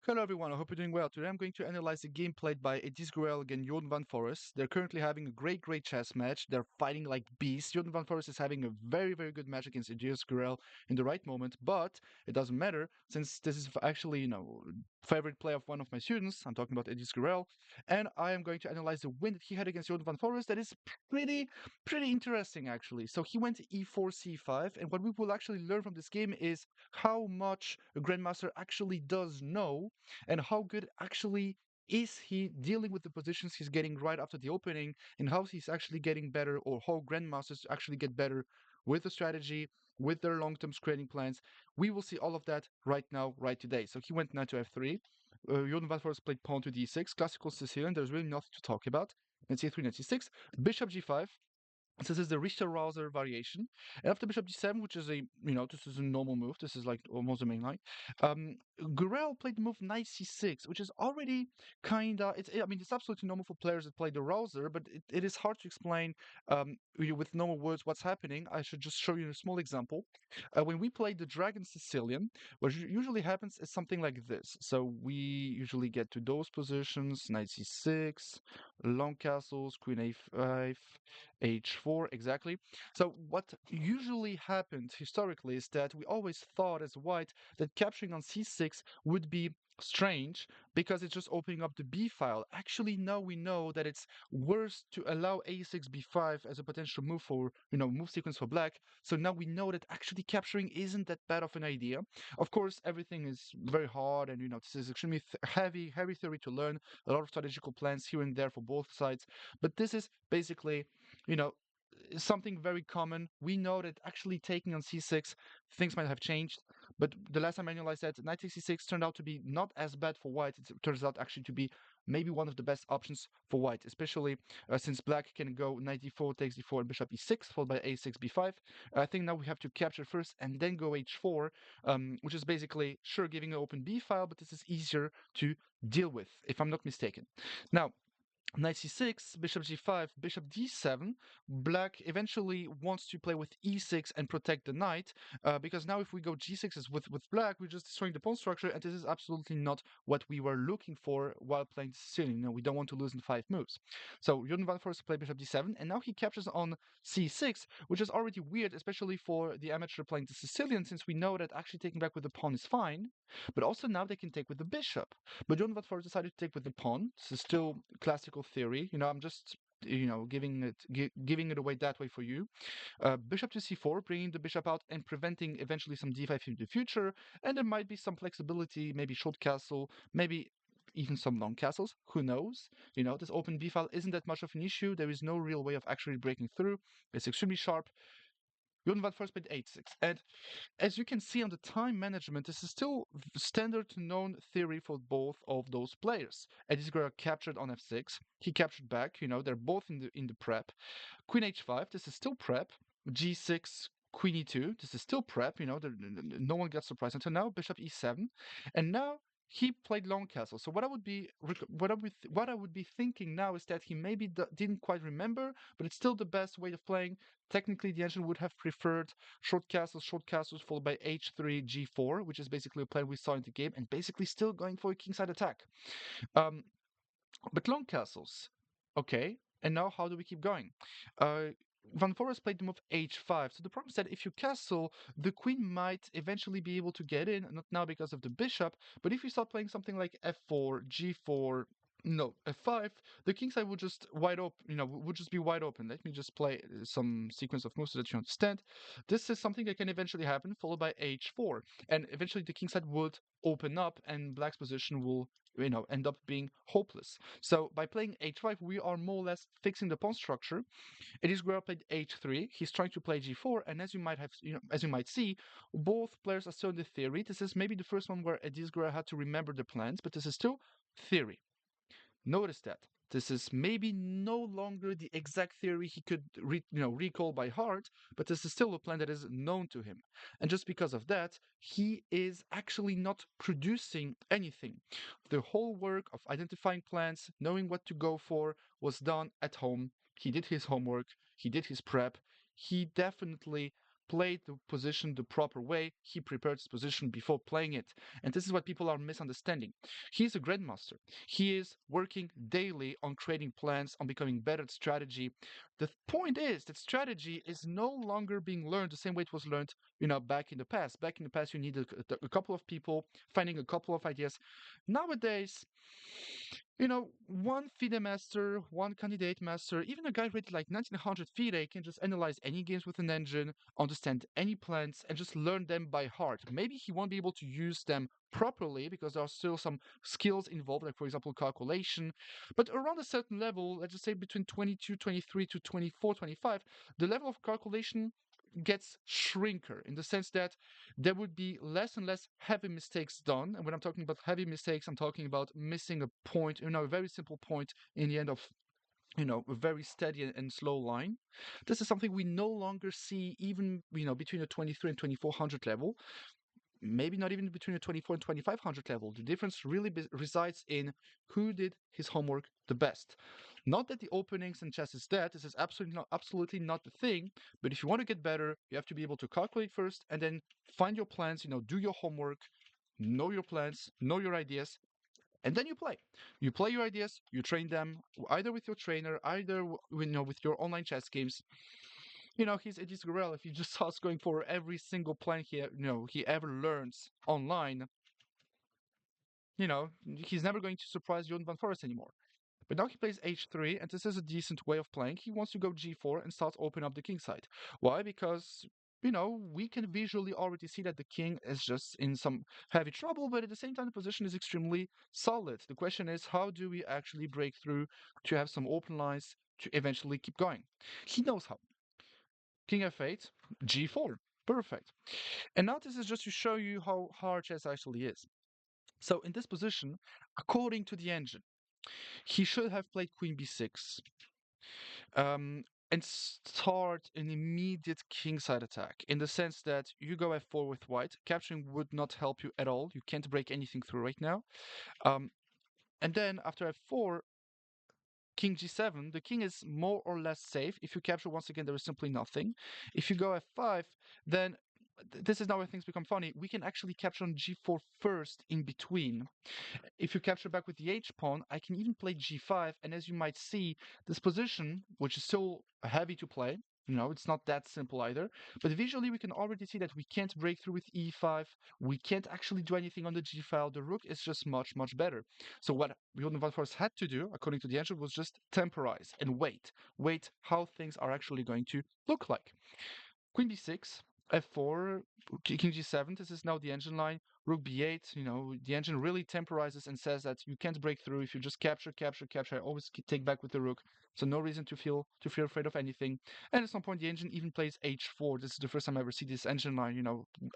Hello everyone, I hope you're doing well. Today I'm going to analyze the game played by Ediz Gürel against Jordan van Forest. They're currently having a great chess match. They're fighting like beasts. Jordan van Forest is having a very good match against Ediz Gürel in the right moment, but it doesn't matter since this is actually, favorite play of one of my students. I'm talking about Ediz Gürel, and I am going to analyze the win that he had against Jordan van Forest. That is pretty interesting actually. So he went e4 c5, and what we will actually learn from this game is how much a grandmaster actually does know and how good actually is he dealing with the positions he's getting right after the opening, and how he's actually getting better, or how grandmasters actually get better with the strategy, with their long-term screening plans. We will see all of that right now, right today. So he went knight to f3. Jordan van Forest played pawn to d6, classical Sicilian. There's really nothing to talk about. Knight c3, knight c6, bishop g5. So this is the Richter-Rauser variation. And after bishop d7, which is this is a normal move. This is like almost the main line. Um, Gürel played the move knight c6, which is already it's absolutely normal for players that play the Rauser, but it is hard to explain with normal words what's happening. I should just show you a small example. When we play the Dragon Sicilian, what usually happens is something like this. So we usually get to those positions, knight c6, long castles, queen a5, h4, exactly. So what usually happened historically is that we always thought as white that capturing on c6 would be strange because it's just opening up the b file. Actually, now we know that it's worse to allow a6 b5 as a potential move for, move sequence for black. So now we know that actually capturing isn't that bad of an idea. Of course, everything is very hard, and this is extremely heavy theory to learn. A lot of strategical plans here and there for both sides, but this is basically, you know, something very common. We know that actually taking on c6, things might have changed, but the last time I analyzed that, knight takes c6 turned out to be not as bad for white. It turns out actually to be maybe one of the best options for white, especially since black can go knight d4, takes d4, and bishop e6, followed by a6, b5. I think now we have to capture first and then go h4, which is basically, sure, giving an open b file, but this is easier to deal with, if I'm not mistaken. Now, knight c6, bishop g5, bishop d7. Black eventually wants to play with e6 and protect the knight, because now if we go g6 is with black, we're just destroying the pawn structure, and this is absolutely not what we were looking for while playing Sicilian. We don't want to lose in 5 moves. So Jordan van Forest play bishop d7, and now he captures on c6, which is already weird, especially for the amateur playing the Sicilian, since we know that actually taking back with the pawn is fine, but also now they can take with the bishop. But Jordan van Forest decided to take with the pawn. This is still classical theory. I'm just giving it away that way for you. Bishop to c4, bringing the bishop out and preventing eventually some d5 in the future. And there might be some flexibility, maybe short castle, maybe even some long castles. Who knows? This open b file isn't that much of an issue. There is no real way of actually breaking through. It's extremely sharp. Jordan van Forest played h6, and as you can see on the time management, this is still standard known theory for both of those players. Ediz Gürel captured on f6. He captured back. They're both in the prep. Queen h5. This is still prep. G6. Queen e2. This is still prep. No one got surprised until now. Bishop e7, and now he played long castle. So what I would be thinking now is that he maybe didn't quite remember, but it's still the best way of playing. Technically, the ancient would have preferred short castles followed by h3, g4, which is basically a plan we saw in the game, and basically still going for a kingside attack. Um, but long castles, okay. And now how do we keep going? Van Forest played the move h5. So the problem is that if you castle, the queen might eventually be able to get in, not now because of the bishop, but if you start playing something like f4, g4, no, f5, the kingside would just wide open, would just be wide open. Let me just play some sequence of moves so that you understand. This is something that can eventually happen, followed by h4. And eventually the kingside would open up and black's position will end up being hopeless. So by playing h5, we are more or less fixing the pawn structure. Ediz Gürel played h3. He's trying to play g4, and as you might see, both players are still in the theory. This is maybe the first one where Ediz Gürel had to remember the plans, but this is still theory. Notice that this is maybe no longer the exact theory he could recall by heart, but this is still a plan that is known to him. And just because of that, he is actually not producing anything. The whole work of identifying plans, knowing what to go for, was done at home. He did his homework, he did his prep, he definitely played the position the proper way. He prepared his position before playing it. And this is what people are misunderstanding. He is a grandmaster. He is working daily on creating plans, on becoming better at strategy. The point is that strategy is no longer being learned the same way it was learned, back in the past. Back in the past, you needed a couple of people finding a couple of ideas. Nowadays, one FIDE master, one candidate master, even a guy rated like 1900 FIDE can just analyze any games with an engine, understand any plans, and just learn them by heart. Maybe he won't be able to use them properly because there are still some skills involved, like for example, calculation. But around a certain level, let's just say between 22, 23 to 24, 25, the level of calculation gets shrinker in the sense that there would be less and less heavy mistakes done. And when I'm talking about heavy mistakes, I'm talking about missing a point, a very simple point in the end of a very steady and slow line. This is something we no longer see even between the 23 and 2400 level, maybe not even between the 24 and 2500 level. The difference really resides in who did his homework the best. Not that the openings and chess is dead. This is absolutely not the thing. But if you want to get better, you have to be able to calculate first and then find your plans. Do your homework, know your plans, know your ideas, and then you play. You play your ideas, you train them either with your trainer, either with your online chess games. He's Ediz Gürel. If he just starts going for every single plan he ever learns online, he's never going to surprise Jordan van Forest anymore. But now he plays h3, and this is a decent way of playing. He wants to go g4 and start opening up the king side. Why? Because we can visually already see that the king is just in some heavy trouble, but at the same time, the position is extremely solid. The question is, how do we actually break through to have some open lines to eventually keep going? He knows how. King f8, g4. Perfect. And now this is just to show you how hard chess actually is. So in this position, according to the engine, he should have played queen b6 and start an immediate kingside attack in the sense that you go f4 with white. Capturing would not help you at all. You can't break anything through right now. And then after f4, king g7, the king is more or less safe. If you capture once again, there is simply nothing. If you go f5, then this is now where things become funny. We can actually capture on g4 first in between. If you capture back with the h-pawn, I can even play g5, and as you might see, this position, which is still heavy to play, it's not that simple either, but visually we can already see that we can't break through with e5, we can't actually do anything on the g file, the rook is just much, much better. So what Jordan van Forest had to do, according to the engine, was just temporize and wait how things are actually going to look like. Queen b6, f4, king g7, this is now the engine line. Rook b8, the engine really temporizes and says that you can't break through if you just capture. I always take back with the rook. So no reason to feel afraid of anything. And at some point, the engine even plays h4. This is the first time I ever see this engine line.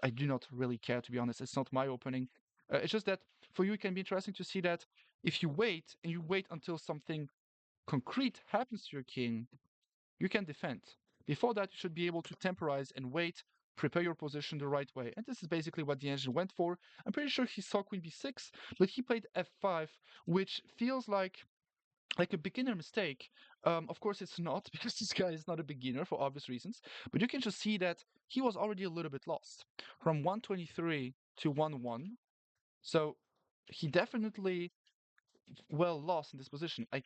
I do not really care, to be honest. It's not my opening. It's just that for you, it can be interesting to see that if you wait and you wait until something concrete happens to your king, you can defend. Before that, you should be able to temporize and wait, prepare your position the right way. And this is basically what the engine went for. I'm pretty sure he saw queen b6, but he played f5, which feels like a beginner mistake. Of course, it's not, because this guy is not a beginner for obvious reasons. But you can just see that he was already a little bit lost from 123 to 1-1. So he definitely lost in this position. I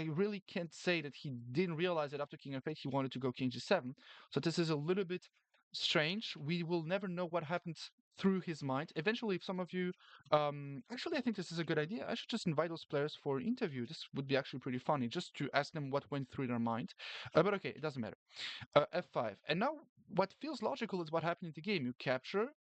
really can't say that he didn't realize that after king f8 he wanted to go king g7. So this is a little bit strange. We will never know what happened through his mind. Eventually, if some of you, actually, I think this is a good idea. I should just invite those players for an interview. This would be actually pretty funny, just to ask them what went through their mind. But okay, it doesn't matter. F5, and now what feels logical is what happened in the game. You capture,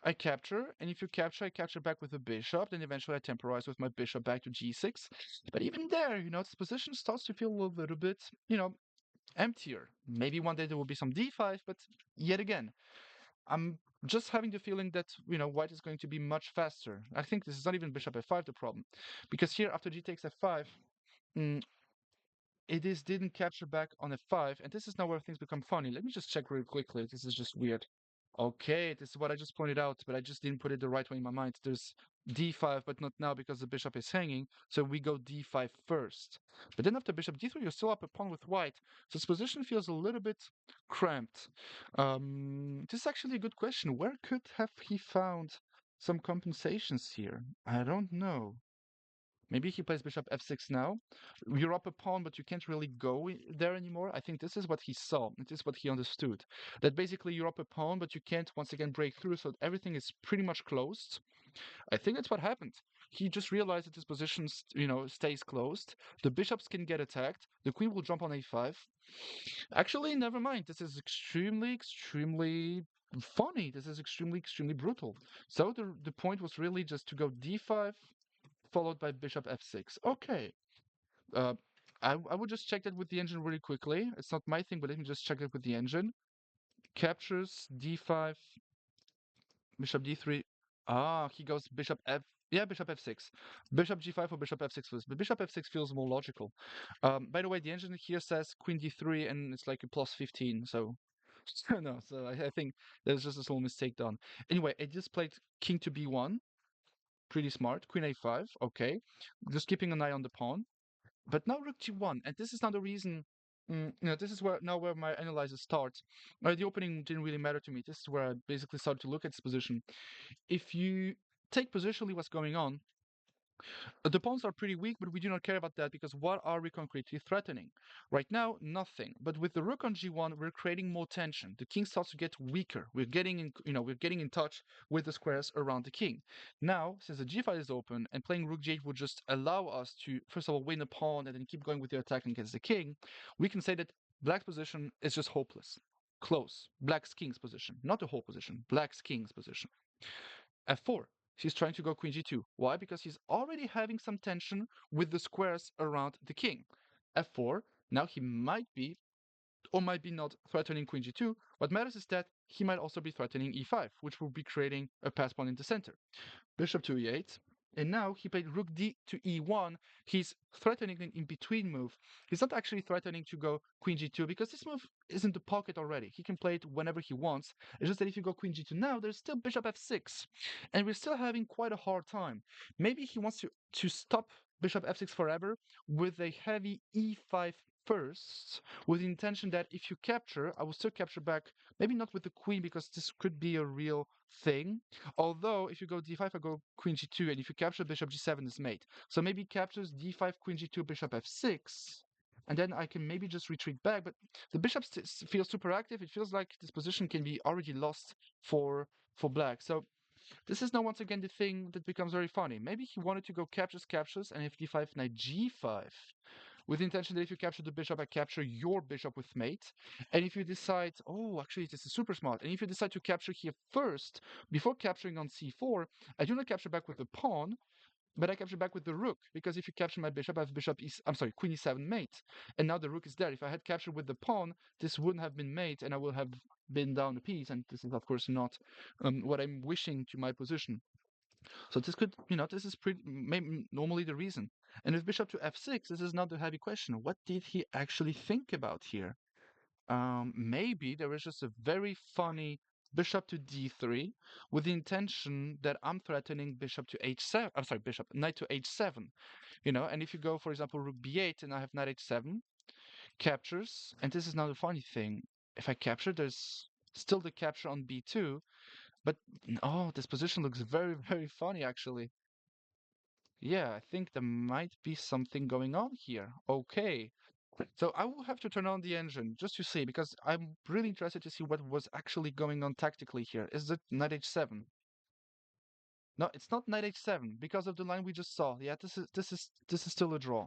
I capture, and if you capture, I capture back with the bishop, then eventually I temporize with my bishop back to g6. But even there, this position starts to feel a little bit, emptier. Maybe one day there will be some d5, but yet again, I'm just having the feeling that, white is going to be much faster. I think this is not even bishop f5 the problem. Because here, after g takes f5, Ediz didn't capture back on f5, and this is now where things become funny. Let me just check real quickly. This is just weird. Okay, this is what I just pointed out, but I just didn't put it the right way in my mind. There's d5, but not now because the bishop is hanging, so we go d5 first. But then after bishop d3, you're still up a pawn with white, so this position feels a little bit cramped. This is actually a good question. Where could have he found some compensations here? I don't know. Maybe he plays bishop f6 now. You're up a pawn, but you can't really go there anymore. I think this is what he saw. It is what he understood. That basically you're up a pawn, but you can't once again break through, so everything is pretty much closed. I think that's what happened. He just realized that his position, stays closed. The bishops can get attacked. The queen will jump on a5. Actually, never mind. This is extremely, extremely funny. This is extremely, extremely brutal. So the point was really just to go d5, followed by bishop f6. Okay. Uh, I would just check that with the engine really quickly. It's not my thing, but let me just check it with the engine. Captures d5, bishop d3. Ah, he goes bishop f. Yeah, bishop f6. Bishop g5 or bishop f6 first. But bishop f6 feels more logical. By the way, the engine here says queen d3 and it's like a plus 15. So, no. So I think there's just a small mistake done. Anyway, I just played king to b1. Pretty smart. Queen a5. Okay. Just keeping an eye on the pawn. But now rook g1, and this is now the reason. This is where my analysis starts. The opening didn't really matter to me. This is where I basically started to look at this position. If you take positionally what's going on, the pawns are pretty weak, but we do not care about that because what are we concretely threatening? Right now, nothing. But with the rook on g1, we're creating more tension. The king starts to get weaker. We're getting in touch with the squares around the king. Now, since the g file is open and playing rook g8 will just allow us to, first of all, win a pawn and then keep going with the attack against the king, we can say that black's position is just hopeless. Close. Black's king's position. Not the whole position. Black's king's position. f4. She's trying to go queen g2. Why? Because he's already having some tension with the squares around the king. f4. Now he might be or might be not threatening queen g2. What matters is that he might also be threatening e5, which will be creating a pass pawn in the center. Bishop to e8. And now he played rook d to e1. He's threatening an in-between move. He's not actually threatening to go queen g2 because this move is in the pocket already. He can play it whenever he wants. It's just that if you go queen g2 now, there's still bishop f6. And we're still having quite a hard time. Maybe he wants to stop bishop f6 forever with a heavy e5 first, with the intention that if you capture, I will still capture back, maybe not with the queen because this could be a real thing. Although, if you go d5, I go queen g2, and if you capture bishop g7 is mate. So maybe captures d5, queen g2, bishop f6, and then I can maybe just retreat back. But the bishop feels super active. It feels like this position can be already lost for black. So this is now once again the thing that becomes very funny. Maybe he wanted to go captures, and if d5, knight g5 with the intention that if you capture the bishop, I capture your bishop with mate. And if you decide, oh, actually, this is super smart. And if you decide to capture here first, before capturing on c4, I do not capture back with the pawn, but I capture back with the rook. Because if you capture my bishop, I have queen e7 mate. And now the rook is there. If I had captured with the pawn, this wouldn't have been mate, and I will have been down a piece. And this is, of course, not what I'm wishing to my position. So this could, this is pretty maybe normally the reason. And with bishop to f6, this is not the heavy question. What did he actually think about here? Maybe there is just a very funny bishop to d3 with the intention that I'm threatening bishop to h7. I'm sorry, knight to h7. And if you go, for example, rook b8 and I have knight h7, captures, and this is now the funny thing. If I capture, there's still the capture on b2, but oh, this position looks very, very funny actually. Yeah, I think there might be something going on here. Okay. So I will have to turn on the engine just to see because I'm really interested to see what was actually going on tactically here. Is it knight h7? No, it's not knight h7 because of the line we just saw. Yeah, this is still a draw.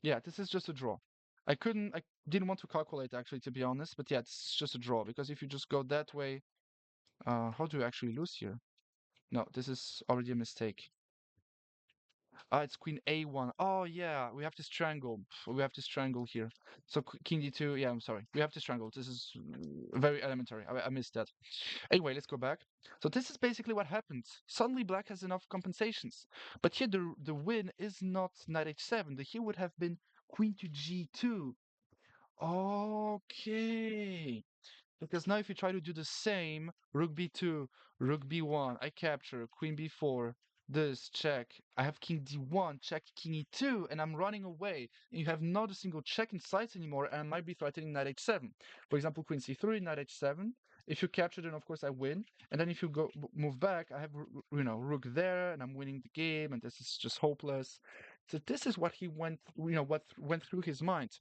Yeah, this is just a draw. I didn't want to calculate actually to be honest, but yeah, it's just a draw because if you just go that way, how do you actually lose here? No, this is already a mistake. Ah, it's queen a1. Oh yeah, we have to strangle. We have to strangle here. So king d2. Yeah, I'm sorry. We have to strangle. This is very elementary. I missed that. Anyway, let's go back. So this is basically what happens. Suddenly black has enough compensations. But here the win is not knight h7. The here would have been queen to g2. Okay. Because now if you try to do the same, rook b2, rook b1, I capture, queen b4, this, check. I have king d1, check king e2, and I'm running away. And you have not a single check in sight anymore, and I might be threatening knight h7. For example, queen c3, knight h7. If you capture, then of course I win. And then if you go move back, I have rook there, and I'm winning the game, and this is just hopeless. So this is what he went, what went through his mind.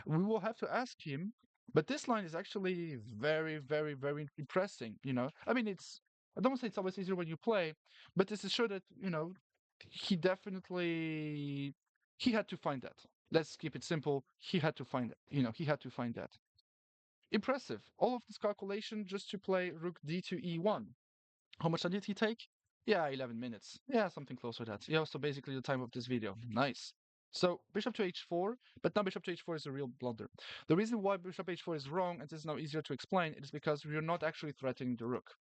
We will have to ask him. But this line is actually very, very, very impressing. I mean, I don't say it's always easier when you play, but this is sure that he definitely he had to find that. Let's keep it simple. He had to find it. He had to find that. Impressive. All of this calculation just to play rook d to e1. How much did he take? Yeah, 11 minutes. Yeah, something close to that. Yeah, so basically the time of this video. Nice. So bishop to h4, but now bishop to h4 is a real blunder. The reason why bishop h4 is wrong, and this is now easier to explain, it is because we're not actually threatening the rook.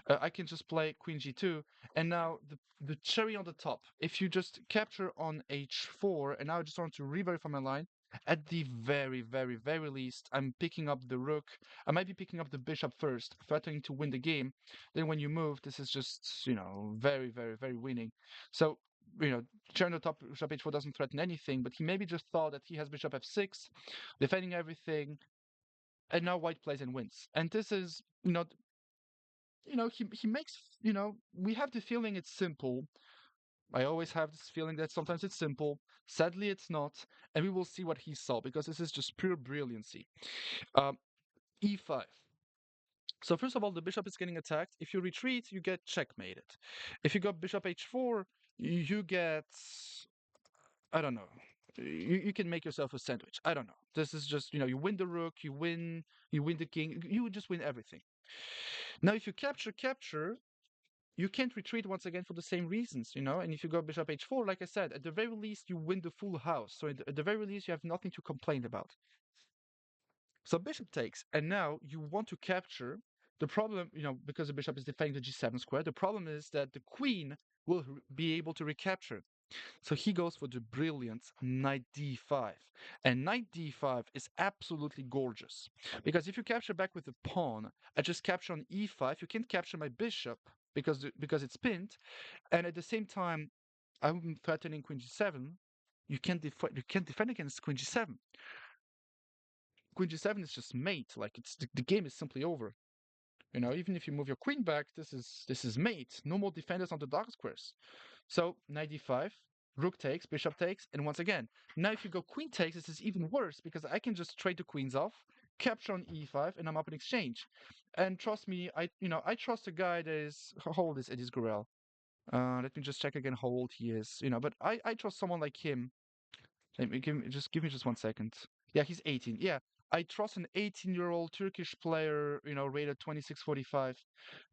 I can just play queen g2, and now the cherry on the top, if you just capture on h4, and now I just want to re-verify my line, at the very, very, very least, I'm picking up the rook. I might be picking up the bishop first, threatening to win the game. Then when you move, this is just, very, very, very winning. So, Cherno top bishop h4 doesn't threaten anything, but he maybe just thought that he has bishop f6, defending everything, and now white plays and wins. And this is, he makes, we have the feeling it's simple. I always have this feeling that sometimes it's simple. Sadly, it's not. And we will see what he saw, because this is just pure brilliancy. Um, e5. So first of all, the bishop is getting attacked. If you retreat, you get checkmated. If you go bishop h4, you get, I don't know. You can make yourself a sandwich. I don't know. This is just, you win the rook, you win the king, you just win everything. Now, if you capture, you can't retreat once again for the same reasons, And if you go bishop h4, like I said, at the very least, you win the full house. So at the very least, you have nothing to complain about. So bishop takes, and now you want to capture. The problem, because the bishop is defending the g7 square, the problem is that the queen will be able to recapture. So he goes for the brilliant knight d5. And knight d5 is absolutely gorgeous. Because if you capture back with the pawn, I just capture on e5, you can't capture my bishop because it's pinned. And at the same time, I'm threatening queen g7. You can't defend against queen g7. Queen g7 is just mate. Like the game is simply over. Even if you move your queen back, this is mate. No more defenders on the dark squares. So knight d5, rook takes, bishop takes, and once again, now if you go queen takes, this is even worse because I can just trade the queens off, capture on e5, and I'm up in exchange. And trust me, I trust a guy that is how old is Ediz Gürel? Let me just check again how old he is. But I trust someone like him. Give me just 1 second. Yeah, he's 18. Yeah, I trust an 18-year-old Turkish player, rated 2645.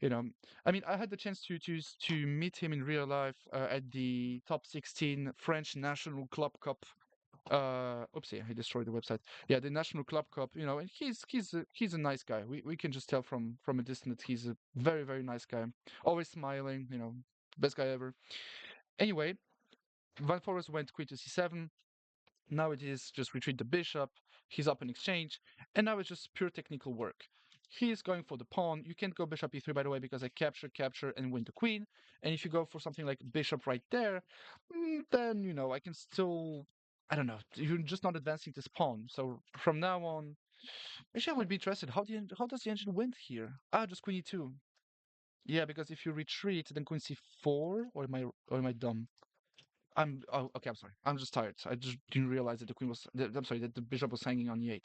You know, I mean, I had the chance to meet him in real life at the top 16 French National Club Cup. Oopsie, I destroyed the website. Yeah, the National Club Cup. And he's a nice guy. We can just tell from a distance he's a very very nice guy. Always smiling. Best guy ever. Anyway, Van Forest went queen to c7. Now it is just retreat the bishop, he's up in exchange, and now it's just pure technical work. He is going for the pawn. You can't go bishop e3, by the way, because I capture, and win the queen. And if you go for something like bishop right there, then, I can still, I don't know, you're just not advancing this pawn. So from now on, actually, I would be interested. How does the engine win here? Just queen e2. Yeah, because if you retreat, then queen c4, or am I dumb? Okay. I'm sorry. I'm just tired. I just didn't realize that the queen was. I'm sorry, that the bishop was hanging on e8.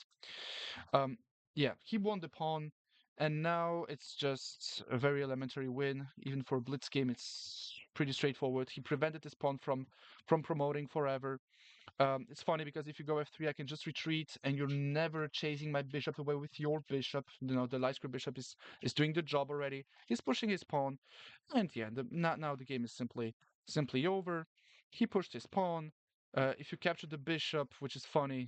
Um, yeah, he won the pawn, and now it's just a very elementary win. Even for a blitz game, it's pretty straightforward. He prevented this pawn from promoting forever. It's funny because if you go f3, I can just retreat, and you're never chasing my bishop away with your bishop. The light square bishop is doing the job already. He's pushing his pawn, and yeah, now the game is simply over. He pushed his pawn. If you capture the bishop, which is funny,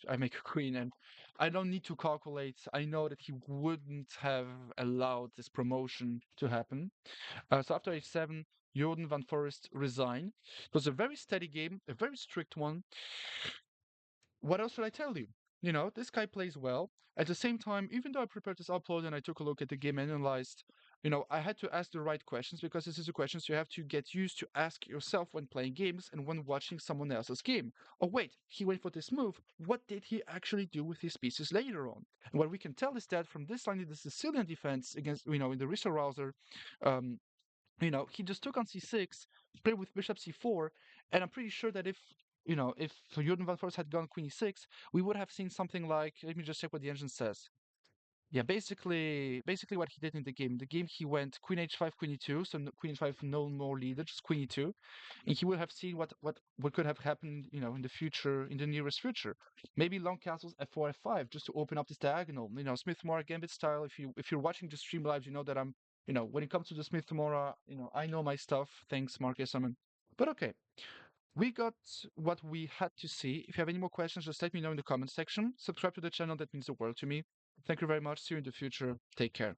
I make a queen, and I don't need to calculate. I know that he wouldn't have allowed this promotion to happen. So after h7, Jordan van Forest resigned. It was a very steady game, a very strict one. What else should I tell you? This guy plays well. At the same time, even though I prepared this upload and I took a look at the game and analyzed, I had to ask the right questions because this is a questions you have to get used to ask yourself when playing games and when watching someone else's game. Oh wait, he went for this move. What did he actually do with his pieces later on? And what we can tell is that from this line in the Sicilian defense against, in the Richter Rouser, um, he just took on c6, played with bishop c4, and I'm pretty sure that if Jordan van Forst had gone queen e6, we would have seen something like, let me just check what the engine says. Yeah, basically what he did in the game. In the game he went queen h5, queen e2, so queen h5 no more leader, just queen e2, and he would have seen what could have happened, in the future, in the nearest future. Maybe long castles f4, f5, just to open up this diagonal. Smith Mora Gambit style. If you're watching the stream live, you know that when it comes to the Smith Mora, I know my stuff. Thanks, Marcus Summon. But okay, we got what we had to see. If you have any more questions, just let me know in the comment section. Subscribe to the channel, that means the world to me. Thank you very much. See you in the future. Take care.